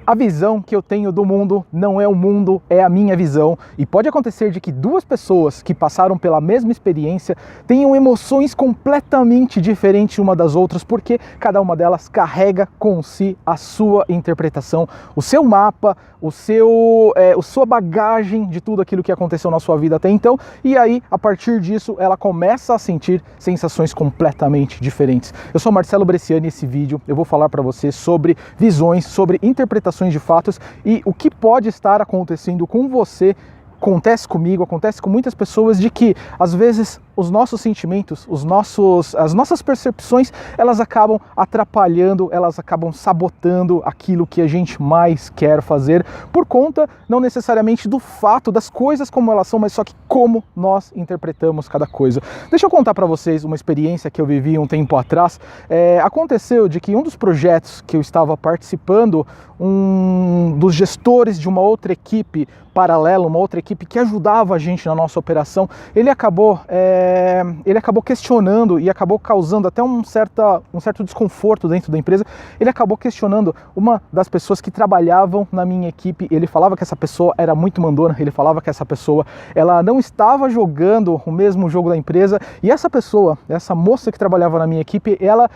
A visão que eu tenho do mundo não é o mundo, é a minha visão. E pode acontecer de que duas pessoas que passaram pela mesma experiência tenham emoções completamente diferentes uma das outras, porque cada uma delas carrega com si a sua interpretação, o seu mapa, a sua bagagem de tudo aquilo que aconteceu na sua vida até então. E aí, a partir disso, ela começa a sentir sensações completamente diferentes. Eu sou Marcelo Bresciani e nesse vídeo eu vou falar para você sobre visões, sobre interpretações de fatos e o que pode estar acontecendo com você. Acontece comigo, acontece com muitas pessoas, de que às vezes os nossos sentimentos, as nossas percepções, elas acabam atrapalhando, elas acabam sabotando aquilo que a gente mais quer fazer, por conta não necessariamente do fato, das coisas como elas são, mas só que como nós interpretamos cada coisa. Deixa eu contar para vocês uma experiência que eu vivi um tempo atrás. Aconteceu de que um dos projetos que eu estava participando, um dos gestores de uma outra equipe paralela, uma outra equipe que ajudava a gente na nossa operação, ele acabou questionando e acabou causando até um certo desconforto dentro da empresa. Ele acabou questionando uma das pessoas que trabalhavam na minha equipe. Ele falava que essa pessoa era muito mandona, ele falava que essa pessoa ela não estava jogando o mesmo jogo da empresa, e essa pessoa, essa moça que trabalhava na minha equipe, ela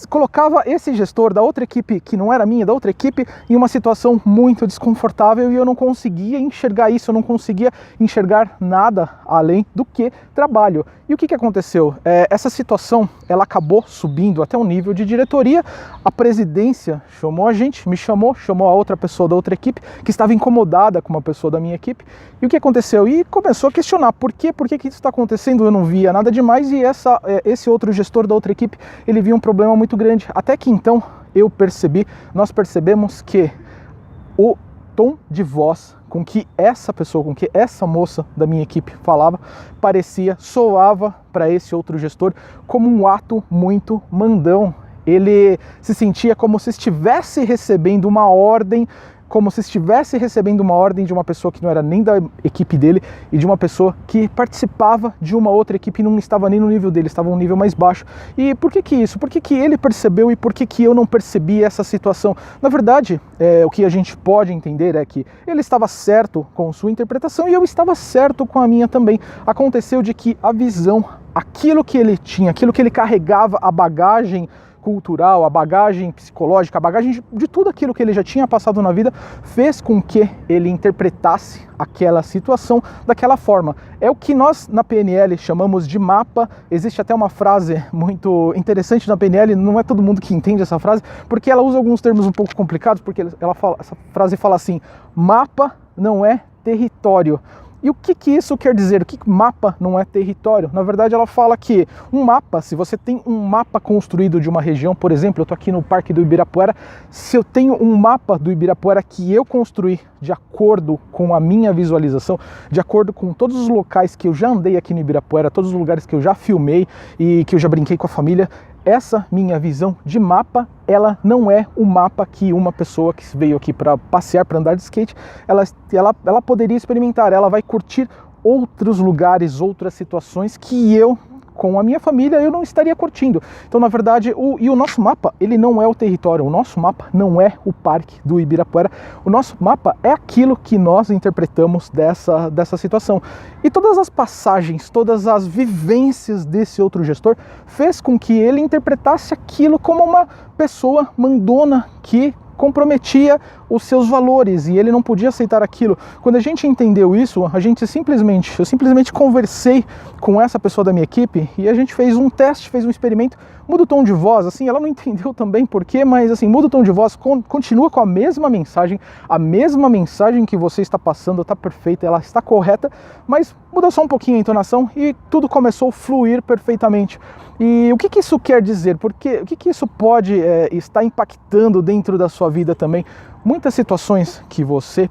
colocava esse gestor da outra equipe, que não era minha, da outra equipe, em uma situação muito desconfortável, e eu não conseguia enxergar isso, eu não conseguia enxergar nada além do que trabalho. E o que aconteceu? Essa situação, ela acabou subindo até um nível de diretoria. A presidência chamou a gente, me chamou a outra pessoa da outra equipe, que estava incomodada com uma pessoa da minha equipe. E o que aconteceu? E começou a questionar por que isso está acontecendo. Eu não via nada demais, e esse outro gestor da outra equipe, ele via um problema muito grande. Até que então nós percebemos que o tom de voz com que essa pessoa, com que essa moça da minha equipe falava, soava para esse outro gestor como um ato muito mandão. Ele se sentia como se estivesse recebendo uma ordem, de uma pessoa que não era nem da equipe dele, e de uma pessoa que participava de uma outra equipe e não estava nem no nível dele, estava um nível mais baixo. E por que isso? Por que ele percebeu e por que eu não percebi essa situação? Na verdade, o que a gente pode entender é que ele estava certo com sua interpretação e eu estava certo com a minha também. Aconteceu de que a visão, aquilo que ele tinha, aquilo que ele carregava, a bagagem cultural, a bagagem psicológica, a bagagem de tudo aquilo que ele já tinha passado na vida, fez com que ele interpretasse aquela situação daquela forma. É o que nós na PNL chamamos de mapa. Existe até uma frase muito interessante na PNL, não é todo mundo que entende essa frase, porque ela usa alguns termos um pouco complicados, porque essa frase fala assim: mapa não é território. E o que isso quer dizer? O que mapa não é território? Na verdade, ela fala que um mapa, se você tem um mapa construído de uma região, por exemplo, eu estou aqui no Parque do Ibirapuera, se eu tenho um mapa do Ibirapuera que eu construí de acordo com a minha visualização, de acordo com todos os locais que eu já andei aqui no Ibirapuera, todos os lugares que eu já filmei e que eu já brinquei com a família, essa minha visão de mapa, ela não é o mapa que uma pessoa que veio aqui para passear, para andar de skate, ela poderia experimentar. Ela vai curtir outros lugares, outras situações que eu, com a minha família, eu não estaria curtindo. Então, na verdade, o nosso mapa, ele não é o território, o nosso mapa não é o Parque do Ibirapuera, o nosso mapa é aquilo que nós interpretamos dessa situação. E todas as passagens, todas as vivências desse outro gestor fez com que ele interpretasse aquilo como uma pessoa mandona que comprometia os seus valores, e ele não podia aceitar aquilo. Quando a gente entendeu isso, eu simplesmente conversei com essa pessoa da minha equipe e a gente fez um teste, fez um experimento. Muda o tom de voz, assim, ela não entendeu também porquê, mas assim, muda o tom de voz, continua com a mesma mensagem que você está passando, está perfeita, ela está correta, mas muda só um pouquinho a entonação e tudo começou a fluir perfeitamente. E o que isso quer dizer? Porque o que isso pode estar impactando dentro da sua vida também? Muitas situações que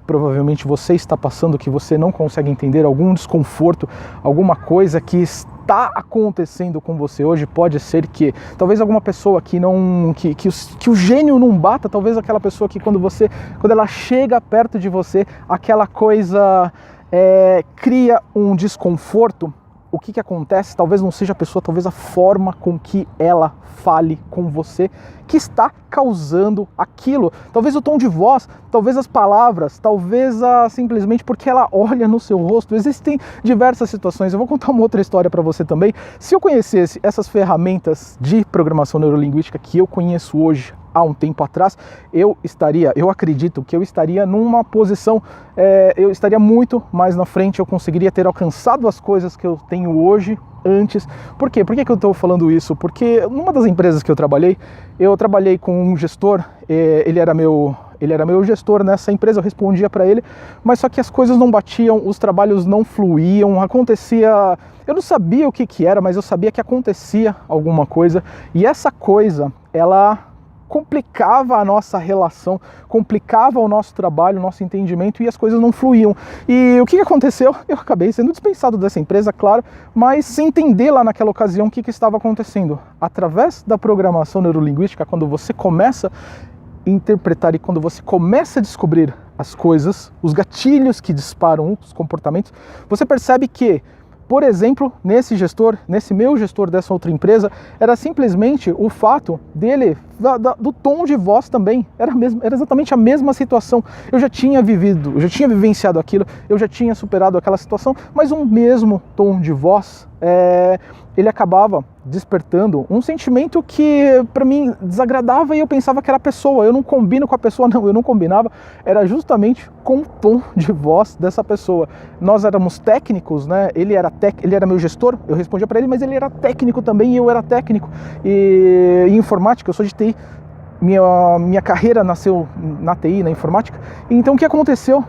provavelmente você está passando, que você não consegue entender, algum desconforto, alguma coisa que está acontecendo com você hoje, pode ser que talvez alguma pessoa que o gênio não bata, talvez aquela pessoa que quando ela chega perto de você, aquela coisa cria um desconforto. O que acontece? Talvez não seja a pessoa, talvez a forma com que ela fale com você, que está causando aquilo. Talvez o tom de voz, talvez as palavras, talvez simplesmente porque ela olha no seu rosto. Existem diversas situações. Eu vou contar uma outra história para você também. Se eu conhecesse essas ferramentas de programação neurolinguística que eu conheço hoje, há um tempo atrás, eu acredito que eu estaria numa posição, eu estaria muito mais na frente, eu conseguiria ter alcançado as coisas que eu tenho hoje antes. Por quê? Por que eu estou falando isso? Porque numa das empresas que eu trabalhei com um gestor, ele era meu gestor nessa empresa, eu respondia para ele, mas só que as coisas não batiam, os trabalhos não fluíam, acontecia, eu não sabia o que era, mas eu sabia que acontecia alguma coisa, e essa coisa, ela complicava a nossa relação, complicava o nosso trabalho, o nosso entendimento, e as coisas não fluíam. E o que aconteceu? Eu acabei sendo dispensado dessa empresa, claro, mas sem entender lá naquela ocasião o que estava acontecendo. Através da programação neurolinguística, quando você começa a interpretar e quando você começa a descobrir as coisas, os gatilhos que disparam os comportamentos, você percebe que, por exemplo, nesse meu gestor dessa outra empresa, era simplesmente o fato dele, do tom de voz também, era exatamente a mesma situação. Eu já tinha vivenciado aquilo, eu já tinha superado aquela situação, mas o mesmo tom de voz, ele acabava despertando um sentimento que para mim desagradava, e eu pensava que era a pessoa. Eu não combino com a pessoa, não, eu não combinava, era justamente com o tom de voz dessa pessoa. Nós éramos técnicos, né? Ele era meu gestor, eu respondia para ele, mas ele era técnico também, e eu era técnico. E em informática, eu sou de TI, minha carreira nasceu na TI, na informática. Então o que aconteceu?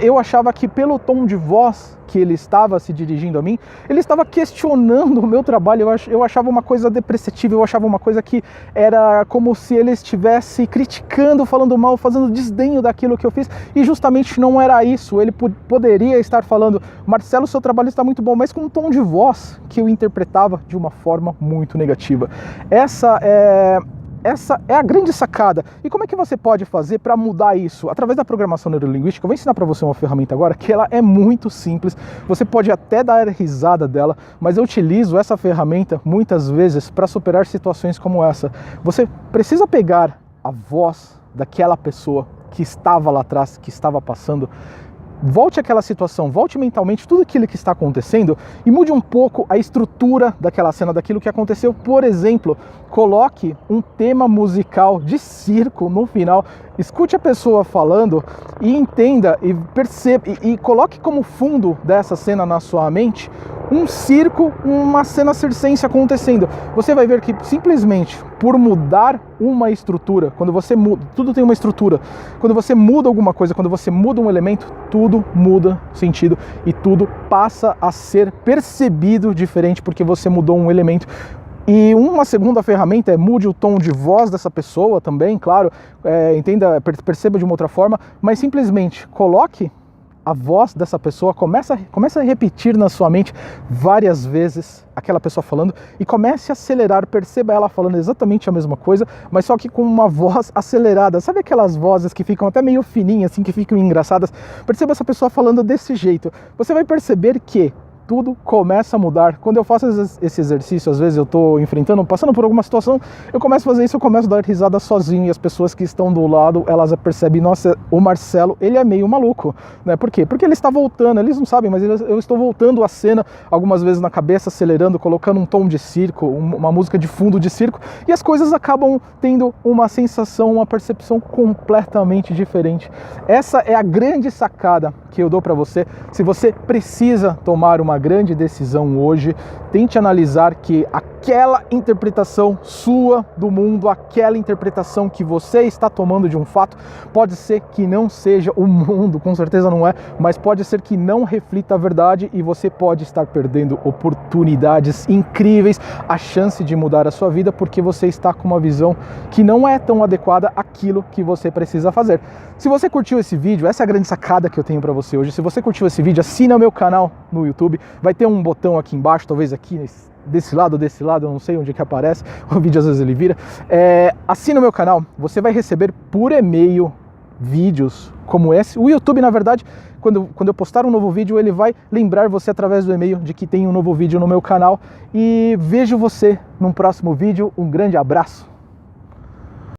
Eu achava que pelo tom de voz que ele estava se dirigindo a mim, ele estava questionando o meu trabalho. Eu achava uma coisa depreciativa, eu achava uma coisa que era como se ele estivesse criticando, falando mal, fazendo desdenho daquilo que eu fiz, e justamente não era isso. Ele poderia estar falando: Marcelo, seu trabalho está muito bom, mas com um tom de voz que eu interpretava de uma forma muito negativa. Essa é a grande sacada. E como é que você pode fazer para mudar isso? Através da programação neurolinguística, eu vou ensinar para você uma ferramenta agora que ela é muito simples. Você pode até dar risada dela, mas eu utilizo essa ferramenta muitas vezes para superar situações como essa. Você precisa pegar a voz daquela pessoa que estava lá atrás, que estava passando. Volte àquela situação, volte mentalmente tudo aquilo que está acontecendo e mude um pouco a estrutura daquela cena, daquilo que aconteceu. Por exemplo, coloque um tema musical de circo no final, escute a pessoa falando e entenda e perceba, e coloque como fundo dessa cena na sua mente um circo, uma cena circense acontecendo. Você vai ver que simplesmente por mudar uma estrutura, quando você muda, tudo tem uma estrutura, quando você muda alguma coisa, quando você muda um elemento, tudo muda sentido e tudo passa a ser percebido diferente porque você mudou um elemento. E uma segunda ferramenta é mude o tom de voz dessa pessoa também, claro, entenda, perceba de uma outra forma, mas simplesmente coloque a voz dessa pessoa, começa a repetir na sua mente várias vezes aquela pessoa falando e comece a acelerar, perceba ela falando exatamente a mesma coisa, mas só que com uma voz acelerada. Sabe aquelas vozes que ficam até meio fininhas, assim, que ficam engraçadas? Perceba essa pessoa falando desse jeito. Você vai perceber que tudo começa a mudar. Quando eu faço esse exercício, às vezes eu estou passando por alguma situação, eu começo a fazer isso, eu começo a dar risada sozinho, e as pessoas que estão do lado, elas percebem: nossa, o Marcelo, ele é meio maluco, né? Por quê? Porque ele está voltando, eles não sabem, mas eu estou voltando a cena algumas vezes na cabeça, acelerando, colocando um tom de circo, uma música de fundo de circo, e as coisas acabam tendo uma sensação, uma percepção completamente diferente. Essa é a grande sacada que eu dou para você. Se você precisa tomar uma grande decisão hoje, tente analisar que aquela interpretação sua do mundo, aquela interpretação que você está tomando de um fato, pode ser que não seja o mundo, com certeza não é, mas pode ser que não reflita a verdade, e você pode estar perdendo oportunidades incríveis, a chance de mudar a sua vida, porque você está com uma visão que não é tão adequada àquilo que você precisa fazer. Se você curtiu esse vídeo, essa é a grande sacada que eu tenho para você hoje. Se você curtiu esse vídeo, assina o meu canal no YouTube, vai ter um botão aqui embaixo, talvez aqui desse lado, eu não sei onde é que aparece, o vídeo às vezes ele vira. Assina o meu canal, você vai receber por e-mail vídeos como esse. O YouTube, na verdade, quando eu postar um novo vídeo, ele vai lembrar você através do e-mail de que tem um novo vídeo no meu canal. E vejo você num próximo vídeo. Um grande abraço.